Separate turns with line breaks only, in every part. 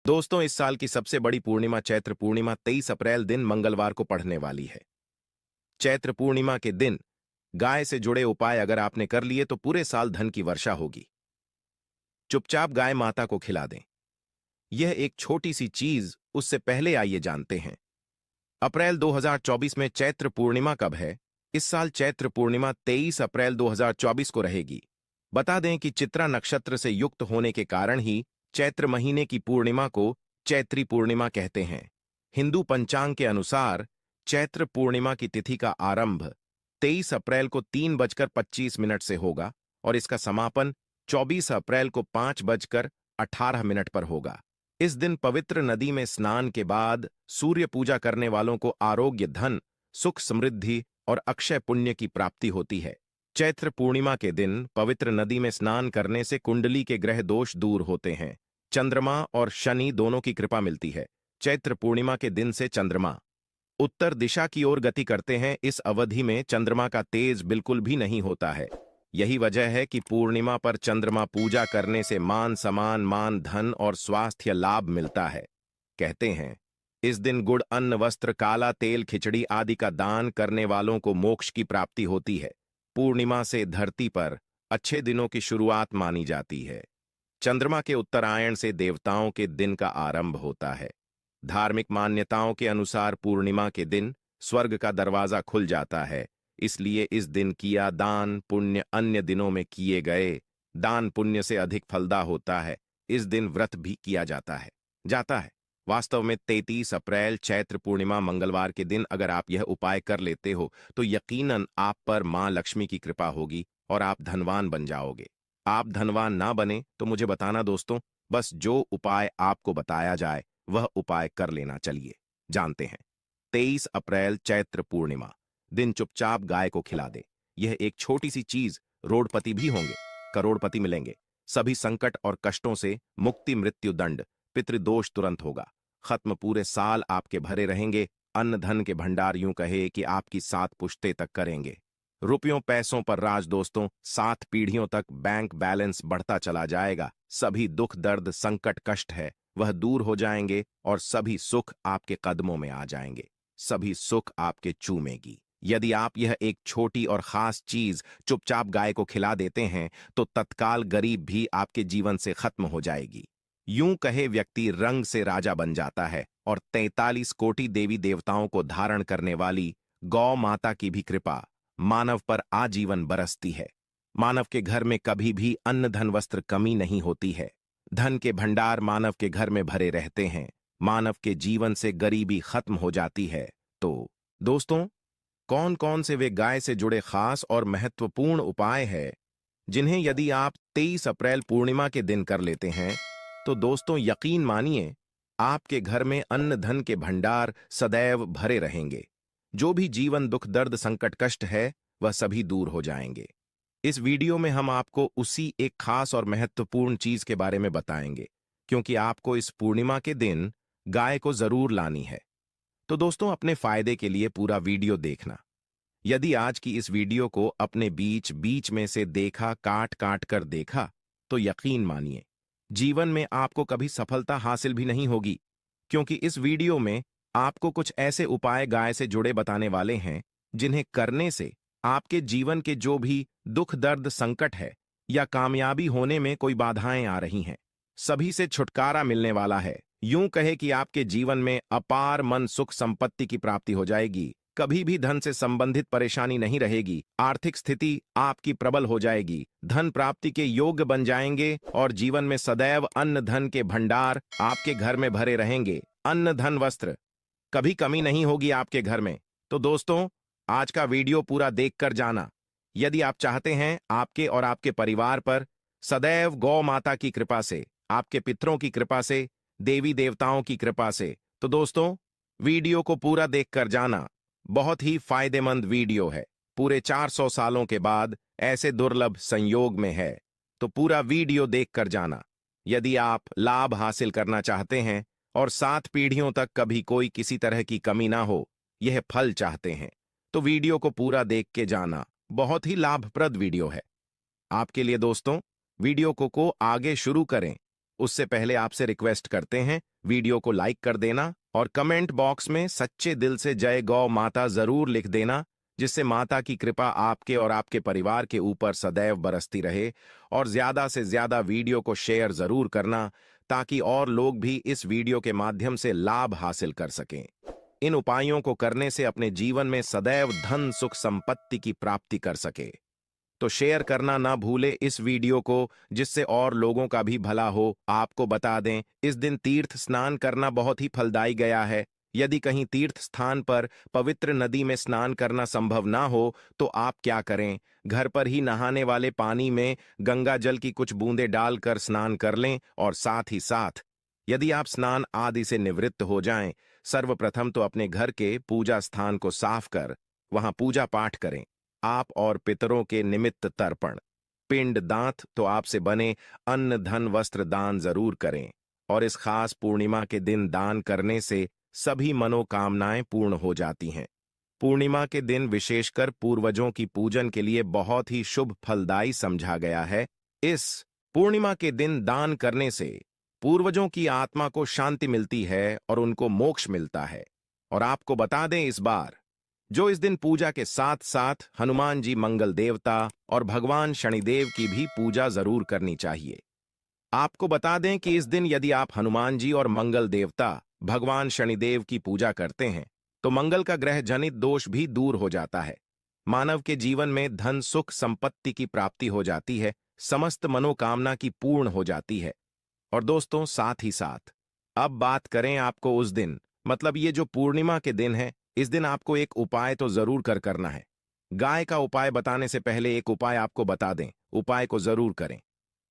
दोस्तों, इस साल की सबसे बड़ी पूर्णिमा चैत्र पूर्णिमा 23 अप्रैल दिन मंगलवार को पड़ने वाली है। चैत्र पूर्णिमा के दिन गाय से जुड़े उपाय अगर आपने कर लिए तो पूरे साल धन की वर्षा होगी। चुपचाप गाय माता को खिला दें। यह एक छोटी सी चीज, उससे पहले आइए जानते हैं अप्रैल 2024 में चैत्र पूर्णिमा कब है। इस साल चैत्र पूर्णिमा 23 अप्रैल 2024 को रहेगी। बता दें कि चित्रा नक्षत्र से युक्त होने के कारण ही चैत्र महीने की पूर्णिमा को चैत्री पूर्णिमा कहते हैं। हिंदू पंचांग के अनुसार चैत्र पूर्णिमा की तिथि का आरंभ 23 अप्रैल को 3:25 से होगा और इसका समापन 24 अप्रैल को 5:18 पर होगा। इस दिन पवित्र नदी में स्नान के बाद सूर्य पूजा करने वालों को आरोग्य, धन, सुख, समृद्धि और अक्षय पुण्य की प्राप्ति होती है। चैत्र पूर्णिमा के दिन पवित्र नदी में स्नान करने से कुंडली के ग्रह दोष दूर होते हैं। चंद्रमा और शनि दोनों की कृपा मिलती है। चैत्र पूर्णिमा के दिन से चंद्रमा उत्तर दिशा की ओर गति करते हैं। इस अवधि में चंद्रमा का तेज बिल्कुल भी नहीं होता है। यही वजह है कि पूर्णिमा पर चंद्रमा पूजा करने से मान सम्मान, मान, धन और स्वास्थ्य लाभ मिलता है। कहते हैं इस दिन गुड़, अन्न, वस्त्र, काला तेल, खिचड़ी आदि का दान करने वालों को मोक्ष की प्राप्ति होती है। पूर्णिमा से धरती पर अच्छे दिनों की शुरुआत मानी जाती है। चंद्रमा के उत्तरायण से देवताओं के दिन का आरंभ होता है। धार्मिक मान्यताओं के अनुसार पूर्णिमा के दिन स्वर्ग का दरवाजा खुल जाता है। इसलिए इस दिन किया दान पुण्य अन्य दिनों में किए गए दान पुण्य से अधिक फलदा होता है। इस दिन व्रत भी किया जाता है। वास्तव में 33 अप्रैल चैत्र पूर्णिमा मंगलवार के दिन अगर आप यह उपाय कर लेते हो तो यकीनन आप पर मां लक्ष्मी की कृपा होगी और आप धनवान बन जाओगे। आप धनवान ना बने तो मुझे बताना दोस्तों, बस जो उपाय आपको बताया जाए वह उपाय कर लेना। चलिए जानते हैं। 23 अप्रैल चैत्र पूर्णिमा दिन चुपचाप गाय को खिला दे। यह एक छोटी सी चीज, रोडपति भी होंगे, करोड़पति मिलेंगे। सभी संकट और कष्टों से मुक्ति, मृत्यु दंड, पितृदोष तुरंत होगा खत्म। पूरे साल आपके भरे रहेंगे। अन्न धन के भंडार यूं कहे कि आपकी 7 पुश्ते तक करेंगे। रुपयों पैसों पर राज दोस्तों, 7 पीढ़ियों तक बैंक बैलेंस बढ़ता चला जाएगा। सभी दुख, दर्द, संकट, कष्ट है वह दूर हो जाएंगे और सभी सुख आपके कदमों में आ जाएंगे। सभी सुख आपके चूमेगी। यदि आप यह एक छोटी और खास चीज चुपचाप गाय को खिला देते हैं तो तत्काल गरीब भी आपके जीवन से खत्म हो जाएगी। यूं कहे व्यक्ति रंग से राजा बन जाता है और 43 कोटि देवी देवताओं को धारण करने वाली गौ माता की भी कृपा मानव पर आजीवन बरसती है। मानव के घर में कभी भी अन्न, धन, वस्त्र कमी नहीं होती है। धन के भंडार मानव के घर में भरे रहते हैं। मानव के जीवन से गरीबी खत्म हो जाती है। तो दोस्तों, कौन कौन से वे गाय से जुड़े खास और महत्वपूर्ण उपाय हैं जिन्हें यदि आप 23 अप्रैल पूर्णिमा के दिन कर लेते हैं तो दोस्तों यकीन मानिए आपके घर में अन्न धन के भंडार सदैव भरे रहेंगे। जो भी जीवन दुख, दर्द, संकट, कष्ट है वह सभी दूर हो जाएंगे। इस वीडियो में हम आपको उसी एक खास और महत्वपूर्ण चीज के बारे में बताएंगे क्योंकि आपको इस पूर्णिमा के दिन गाय को जरूर लानी है। तो दोस्तों, अपने फायदे के लिए पूरा वीडियो देखना। यदि आज की इस वीडियो को अपने बीच बीच में से देखा, काट काट कर देखा तो यकीन मानिए जीवन में आपको कभी सफलता हासिल भी नहीं होगी, क्योंकि इस वीडियो में आपको कुछ ऐसे उपाय गाय से जुड़े बताने वाले हैं जिन्हें करने से आपके जीवन के जो भी दुख, दर्द, संकट है या कामयाबी होने में कोई बाधाएं आ रही हैं, सभी से छुटकारा मिलने वाला है। यूं कहे कि आपके जीवन में अपार मन, सुख, संपत्ति की प्राप्ति हो जाएगी। कभी भी धन से संबंधित परेशानी नहीं रहेगी। आर्थिक स्थिति आपकी प्रबल हो जाएगी। धन प्राप्ति के योग्य बन जाएंगे और जीवन में सदैव अन्न धन के भंडार आपके घर में भरे रहेंगे। अन्न धन वस्त्र कभी कमी नहीं होगी आपके घर में। तो दोस्तों, आज का वीडियो पूरा देखकर जाना। यदि आप चाहते हैं आपके और आपके परिवार पर सदैव गौ माता की कृपा से, आपके पितरों की कृपा से, देवी देवताओं की कृपा से, तो दोस्तों वीडियो को पूरा देखकर जाना। बहुत ही फायदेमंद वीडियो है। पूरे 400 सालों के बाद ऐसे दुर्लभ संयोग में है, तो पूरा वीडियो देखकर जाना। यदि आप लाभ हासिल करना चाहते हैं और 7 पीढ़ियों तक कभी कोई किसी तरह की कमी ना हो, यह फल चाहते हैं, तो वीडियो को पूरा देख के जाना। बहुत ही लाभप्रद वीडियो है आपके लिए दोस्तों। वीडियो को आगे शुरू करें। उससे पहले आपसे रिक्वेस्ट करते हैं वीडियो को लाइक कर देना और कमेंट बॉक्स में सच्चे दिल से जय गौ माता जरूर लिख देना, जिससे माता की कृपा आपके और आपके परिवार के ऊपर सदैव बरसती रहे। और ज्यादा से ज्यादा वीडियो को शेयर जरूर करना ताकि और लोग भी इस वीडियो के माध्यम से लाभ हासिल कर सकें। इन उपायों को करने से अपने जीवन में सदैव धन सुख संपत्ति की प्राप्ति कर सके। तो शेयर करना ना भूले इस वीडियो को, जिससे और लोगों का भी भला हो। आपको बता दें, इस दिन तीर्थ स्नान करना बहुत ही फलदायी गया है। यदि कहीं तीर्थ स्थान पर पवित्र नदी में स्नान करना संभव ना हो तो आप क्या करें, घर पर ही नहाने वाले पानी में गंगा जल की कुछ बूंदें डालकर स्नान कर लें। और साथ ही साथ यदि आप स्नान आदि से निवृत्त हो जाएं, सर्वप्रथम तो अपने घर के पूजा स्थान को साफ कर वहां पूजा पाठ करें। आप और पितरों के निमित्त तर्पण, पिंड दांत तो आपसे बने अन्न धन वस्त्र दान जरूर करें। और इस खास पूर्णिमा के दिन दान करने से सभी मनोकामनाएं पूर्ण हो जाती हैं। पूर्णिमा के दिन विशेषकर पूर्वजों की पूजन के लिए बहुत ही शुभ फलदायी समझा गया है। इस पूर्णिमा के दिन दान करने से पूर्वजों की आत्मा को शांति मिलती है और उनको मोक्ष मिलता है। और आपको बता दें, इस बार जो इस दिन पूजा के साथ साथ हनुमान जी मंगल देवता और भगवान शनिदेव की भी पूजा जरूर करनी चाहिए। आपको बता दें कि इस दिन यदि आप हनुमान जी और मंगल देवता भगवान शनिदेव की पूजा करते हैं तो मंगल का ग्रह जनित दोष भी दूर हो जाता है। मानव के जीवन में धन सुख संपत्ति की प्राप्ति हो जाती है, समस्त मनोकामना की पूर्ण हो जाती है। और दोस्तों, साथ ही साथ अब बात करें आपको उस दिन, मतलब ये जो पूर्णिमा के दिन है, इस दिन आपको एक उपाय तो जरूर करना है। गाय का उपाय बताने से पहले एक उपाय आपको बता दें, उपाय को जरूर करें।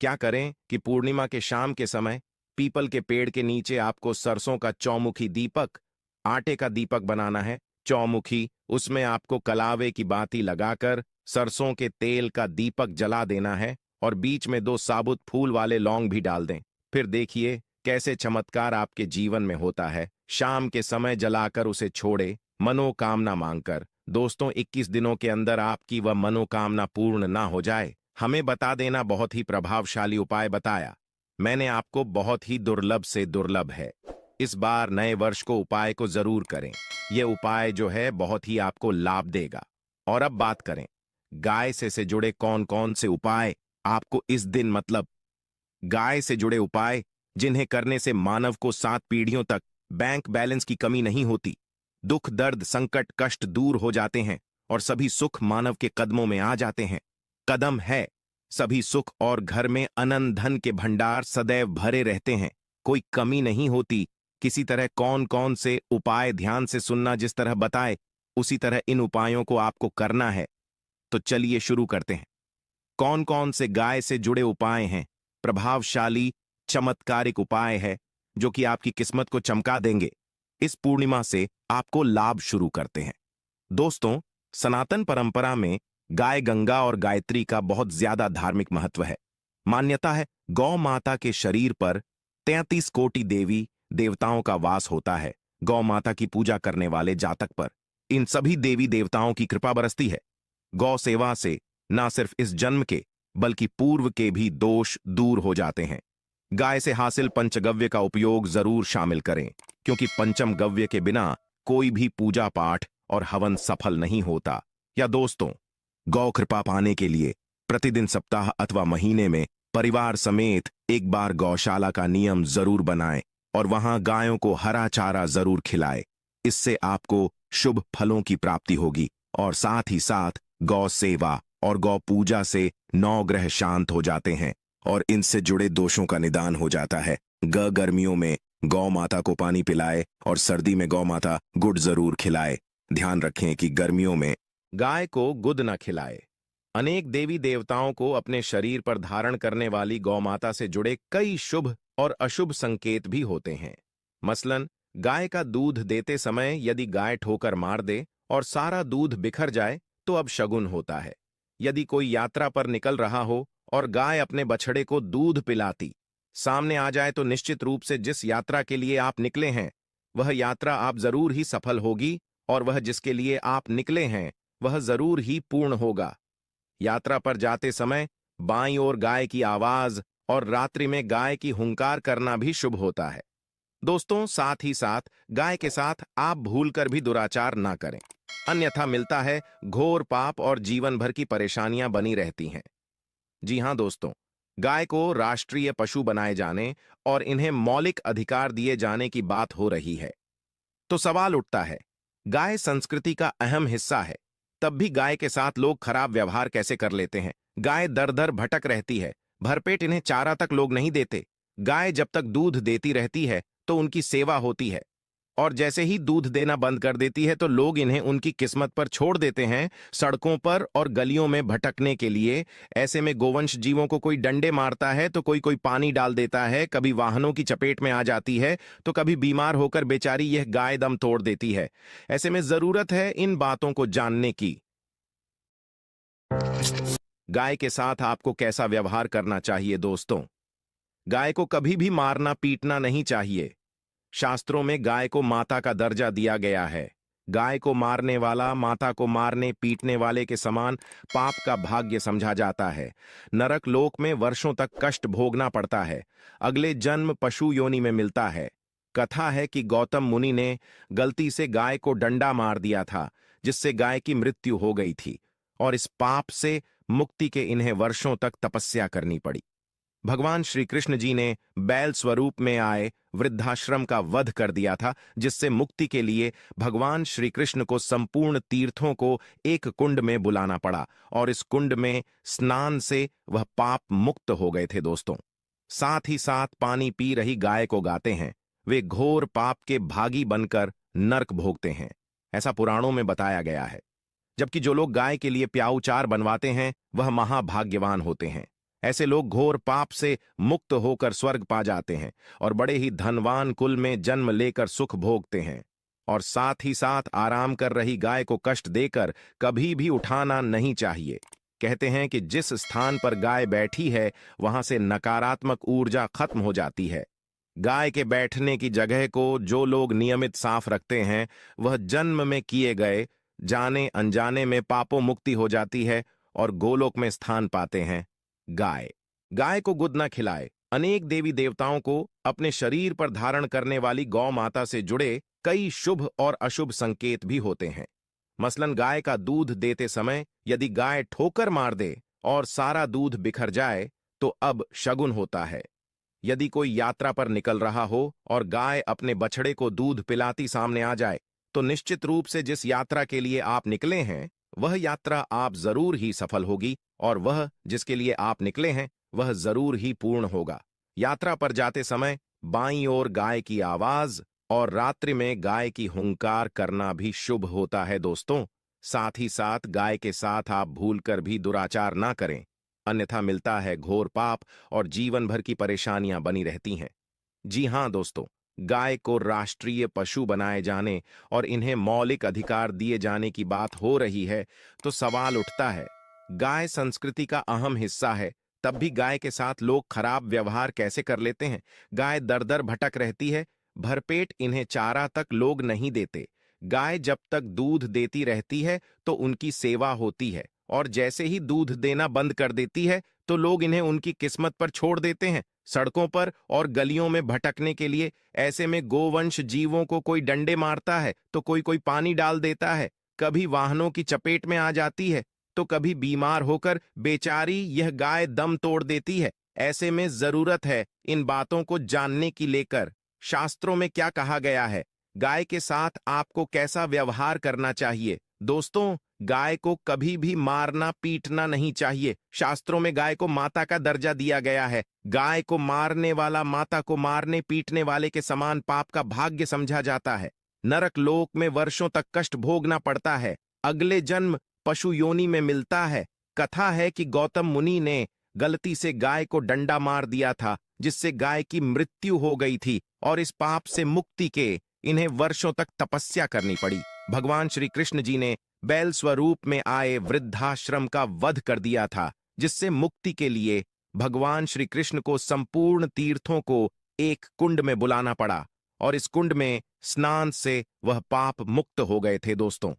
क्या करें कि पूर्णिमा के शाम के समय पीपल के पेड़ के नीचे आपको सरसों का चौमुखी दीपक, आटे का दीपक बनाना है। चौमुखी, उसमें आपको कलावे की बाती लगाकर सरसों के तेल का दीपक जला देना है और बीच में 2 साबुत फूल वाले लौंग भी डाल दें। फिर देखिए कैसे चमत्कार आपके जीवन में होता है। शाम के समय जलाकर उसे छोड़े, मनोकामना मांगकर। दोस्तों, 21 दिनों के अंदर आपकी वह मनोकामना पूर्ण ना हो जाए, हमें बता देना। बहुत ही प्रभावशाली उपाय बताया मैंने आपको, बहुत ही दुर्लभ से दुर्लभ है। इस बार नए वर्ष को उपाय को जरूर करें। यह उपाय जो है बहुत ही आपको लाभ देगा। और अब बात करें गाय से जुड़े कौन कौन से उपाय आपको इस दिन, मतलब गाय से जुड़े उपाय जिन्हें करने से मानव को 7 पीढ़ियों तक बैंक बैलेंस की कमी नहीं होती, दुख दर्द संकट कष्ट दूर हो जाते हैं और सभी सुख मानव के कदमों में आ जाते हैं। कदम है सभी सुख और घर में अनंत धन के भंडार सदैव भरे रहते हैं, कोई कमी नहीं होती। किसी तरह कौन कौन से उपाय ध्यान से सुनना, जिस तरह बताए उसी तरह इन उपायों को आपको करना है। तो चलिए शुरू करते हैं। कौन कौन से गाय से जुड़े उपाय हैं? प्रभावशाली चमत्कारिक उपाय है जो कि आपकी किस्मत को चमका देंगे। इस पूर्णिमा से आपको लाभ शुरू करते हैं। दोस्तों, सनातन परंपरा में गाय गंगा और गायत्री का बहुत ज्यादा धार्मिक महत्व है। मान्यता है गौ माता के शरीर पर 33 कोटि देवी देवताओं का वास होता है। गौ माता की पूजा करने वाले जातक पर इन सभी देवी देवताओं की कृपा बरसती है। गौ सेवा से न सिर्फ इस जन्म के बल्कि पूर्व के भी दोष दूर हो जाते हैं। गाय से हासिल पंचगव्य का उपयोग जरूर शामिल करें, क्योंकि पंचम गव्य के बिना कोई भी पूजा पाठ और हवन सफल नहीं होता। या दोस्तों, गौ कृपा पाने के लिए प्रतिदिन सप्ताह अथवा महीने में परिवार समेत एक बार गौशाला का नियम जरूर बनाएं और वहां गायों को हरा चारा जरूर खिलाएं। इससे आपको शुभ फलों की प्राप्ति होगी। और साथ ही साथ गौ सेवा और गौ पूजा से 9 ग्रह शांत हो जाते हैं और इनसे जुड़े दोषों का निदान हो जाता है। गर्मियों में गौ माता को पानी पिलाए और सर्दी में गौ माता गुड़ जरूर खिलाए। ध्यान रखें कि गर्मियों में गाय को गुद न खिलाए। अनेक देवी देवताओं को अपने शरीर पर धारण करने वाली गौ माता से जुड़े कई शुभ और अशुभ संकेत भी होते हैं। मसलन, गाय का दूध देते समय यदि गाय ठोकर मार दे और सारा दूध बिखर जाए तो अब शगुन होता है। यदि कोई यात्रा पर निकल रहा हो और गाय अपने बछड़े को दूध पिलाती सामने आ जाए तो निश्चित रूप से जिस यात्रा के लिए आप निकले हैं वह यात्रा आप जरूर ही सफल होगी और वह जिसके लिए आप निकले हैं वह जरूर ही पूर्ण होगा। यात्रा पर जाते समय बाईं ओर गाय की आवाज और रात्रि में गाय की हुंकार करना भी शुभ होता है। दोस्तों, साथ ही साथ गाय के साथ आप भूलकर भी दुराचार ना करें, अन्यथा मिलता है घोर पाप और जीवन भर की परेशानियां बनी रहती हैं। जी हां दोस्तों, गाय को राष्ट्रीय पशु बनाए जाने और इन्हें मौलिक अधिकार दिए जाने की बात हो रही है। तो सवाल उठता है, गाय संस्कृति का अहम हिस्सा है, तब भी गाय के साथ लोग खराब व्यवहार कैसे कर लेते हैं? गाय दर दर भटक रहती है, भरपेट इन्हें चारा तक लोग नहीं देते। गाय जब तक दूध देती रहती है तो उनकी सेवा होती है, और जैसे ही दूध देना बंद कर देती है तो लोग इन्हें उनकी किस्मत पर छोड़ देते हैं, सड़कों पर और गलियों में भटकने के लिए। ऐसे में गोवंश जीवों को कोई डंडे मारता है तो कोई कोई पानी डाल देता है, कभी वाहनों की चपेट में आ जाती है तो कभी बीमार होकर बेचारी यह गाय दम तोड़ देती है। ऐसे में जरूरत है इन बातों को जानने की। गाय के साथ आपको कैसा व्यवहार करना चाहिए दोस्तों? गाय को कभी भी मारना पीटना नहीं चाहिए। शास्त्रों में गाय को माता का दर्जा दिया गया है। गाय को मारने वाला माता को मारने पीटने वाले के समान पाप का भाग्य समझा जाता है। नरक लोक में वर्षों तक कष्ट भोगना पड़ता है। अगले जन्म पशु योनि में मिलता है। कथा है कि गौतम मुनि ने गलती से गाय को डंडा मार दिया था, जिससे गाय की मृत्यु हो गई थी, और इस पाप से मुक्ति के इन्हें वर्षों तक तपस्या करनी पड़ी। भगवान श्री कृष्ण जी ने बैल स्वरूप में आए वृद्धाश्रम का वध कर दिया था, जिससे मुक्ति के लिए भगवान श्री कृष्ण को संपूर्ण तीर्थों को एक कुंड में बुलाना पड़ा, और इस कुंड में स्नान से वह पाप मुक्त हो गए थे दोस्तों। साथ ही साथ पानी पी रही गाय को गाते हैं, वे घोर पाप के भागी बनकर नरक भोगते हैं, ऐसा पुराणों में बताया गया है। जबकि जो लोग गाय के लिए प्याऊ चार बनवाते हैं वह महाभाग्यवान होते हैं। ऐसे लोग घोर पाप से मुक्त होकर स्वर्ग पा जाते हैं और बड़े ही धनवान कुल में जन्म लेकर सुख भोगते हैं। और साथ ही साथ आराम कर रही गाय को कष्ट देकर कभी भी उठाना नहीं चाहिए। कहते हैं कि जिस स्थान पर गाय बैठी है वहां से नकारात्मक ऊर्जा खत्म हो जाती है। गाय के बैठने की जगह को जो लोग नियमित साफ रखते हैं वह जन्म में किए गए जाने अनजाने में पापों मुक्ति हो जाती है और गोलोक में स्थान पाते हैं। गाय गाय को गुद न खिलाए। अनेक देवी देवताओं को अपने शरीर पर धारण करने वाली गौ माता से जुड़े कई शुभ और अशुभ संकेत भी होते हैं। मसलन गाय का दूध देते समय यदि गाय ठोकर मार दे और सारा दूध बिखर जाए तो अब शगुन होता है। यदि कोई यात्रा पर निकल रहा हो और गाय अपने बछड़े को दूध पिलाती सामने आ जाए तो निश्चित रूप से जिस यात्रा के लिए आप निकले हैं वह यात्रा आप जरूर ही सफल होगी, और वह जिसके लिए आप निकले हैं वह जरूर ही पूर्ण होगा। यात्रा पर जाते समय बाईं ओर गाय की आवाज और रात्रि में गाय की हुंकार करना भी शुभ होता है दोस्तों। साथ ही साथ गाय के साथ आप भूलकर भी दुराचार ना करें, अन्यथा मिलता है घोर पाप और जीवन भर की परेशानियां बनी रहती हैं। जी हां दोस्तों, गाय को राष्ट्रीय पशु बनाए जाने और इन्हें मौलिक अधिकार दिए जाने की बात हो रही है, तो सवाल उठता है, गाय संस्कृति का अहम हिस्सा है, तब भी गाय के साथ लोग खराब व्यवहार कैसे कर लेते हैं? गाय दर दर भटक रहती है, भरपेट इन्हें चारा तक लोग नहीं देते। गाय जब तक दूध देती रहती है तो उनकी सेवा होती है, और जैसे ही दूध देना बंद कर देती है तो लोग इन्हें उनकी किस्मत पर छोड़ देते हैं, सड़कों पर और गलियों में भटकने के लिए। ऐसे में गोवंश जीवों को कोई डंडे मारता है तो कोई कोई पानी डाल देता है, कभी वाहनों की चपेट में आ जाती है तो कभी बीमार होकर बेचारी यह गाय दम तोड़ देती है। ऐसे में जरूरत है इन बातों को जानने की लेकर शास्त्रों में क्या कहा गया है, गाय के साथ आपको कैसा व्यवहार करना चाहिए। दोस्तों, गाय को कभी भी मारना पीटना नहीं चाहिए। शास्त्रों में गाय को माता का दर्जा दिया गया है। गाय को मारने वाला माता को मारने पीटने वाले के समान पाप का भाग्य समझा जाता है। नरक लोक में वर्षों तक कष्ट भोगना पड़ता है। अगले जन्म पशु योनि में मिलता है। कथा है कि गौतम मुनि ने गलती से गाय को डंडा मार दिया था, जिससे गाय की मृत्यु हो गई थी, और इस पाप से मुक्ति के इन्हें वर्षों तक तपस्या करनी पड़ी। भगवान श्री कृष्ण जी ने बैल स्वरूप में आए वृद्धाश्रम का वध कर दिया था, जिससे मुक्ति के लिए भगवान श्री कृष्ण को संपूर्ण तीर्थों को एक कुंड में बुलाना पड़ा, और इस कुंड में स्नान से वह पाप मुक्त हो गए थे दोस्तों।